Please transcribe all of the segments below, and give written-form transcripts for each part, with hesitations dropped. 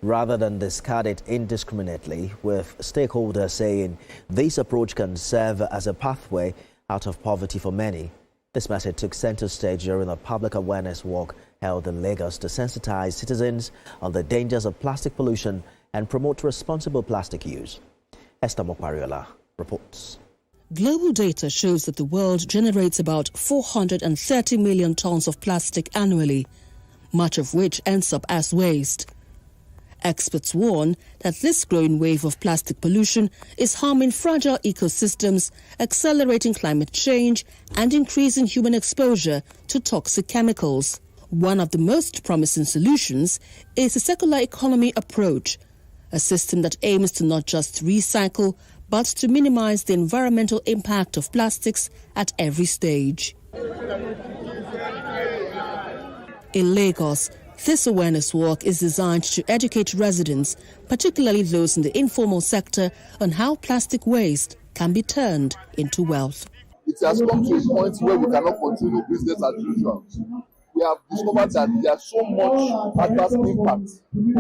rather than discard it indiscriminately, with stakeholders saying this approach can serve as a pathway out of poverty for many. This message took center stage during a public awareness walk held in Lagos to sensitize citizens on the dangers of plastic pollution and promote responsible plastic use. Esther Mokwariola reports. Global data shows that the world generates about 430 million tons of plastic annually, much of which ends up as waste. Experts warn that this growing wave of plastic pollution is harming fragile ecosystems, accelerating climate change, and increasing human exposure to toxic chemicals. One of the most promising solutions is a circular economy approach, a system that aims to not just recycle, but to minimize the environmental impact of plastics at every stage. In Lagos, this awareness walk is designed to educate residents, particularly those in the informal sector, on how plastic waste can be turned into wealth. It has come to a point where we cannot continue business as usual. We have discovered that there's so much adverse impact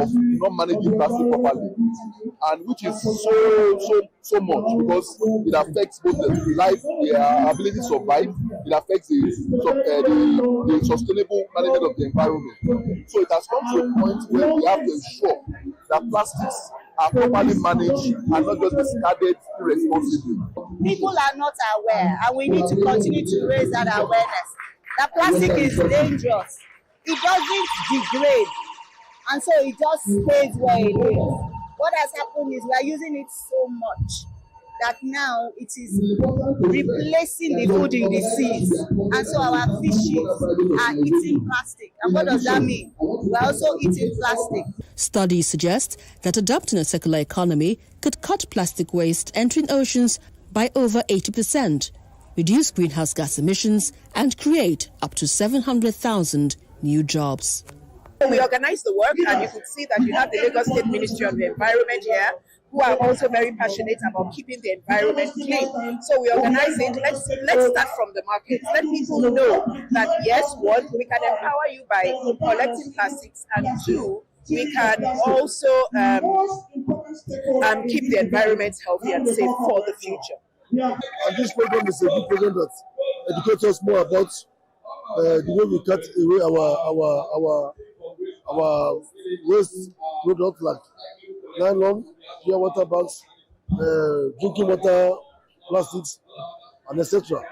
of not managing plastic properly, and which is so much because it affects both the life, the ability to survive. It affects the sustainable management of the environment. So it has come to a point where we have to ensure that plastics are properly managed and not just discarded irresponsibly. People are not aware, and we need to continue to raise that awareness. That plastic is dangerous. It doesn't degrade, and so it just stays where it is. What has happened is we are using it so much that now it is replacing the food in the seas, and so our fishes are eating plastic. And what does that mean? We are also eating plastic. Studies suggest that adopting a circular economy could cut plastic waste entering oceans by over 80%, reduce greenhouse gas emissions, and create up to 700,000 new jobs. We organize the work, and you could see that you have the Lagos State Ministry of the Environment here, who are also very passionate about keeping the environment clean. So we organize it. Let's start from the market. Let people know that yes, one, we can empower you by collecting plastics, and two, we can also keep the environment healthy and safe for the future. And this program is a good program that educates us more about the way we cut away our waste products like nylon, pure water bags, drinking water, plastics, and etc.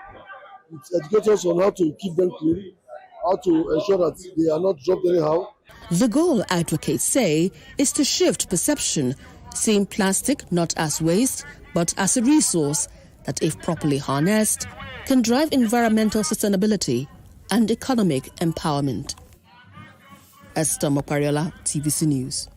It educates us on how to keep them clean, how to ensure that they are not dropped anyhow. The goal, advocates say, is to shift perception, seeing plastic not as waste, but as a resource that, if properly harnessed, can drive environmental sustainability and economic empowerment. Esther Mokwariola, TVC News.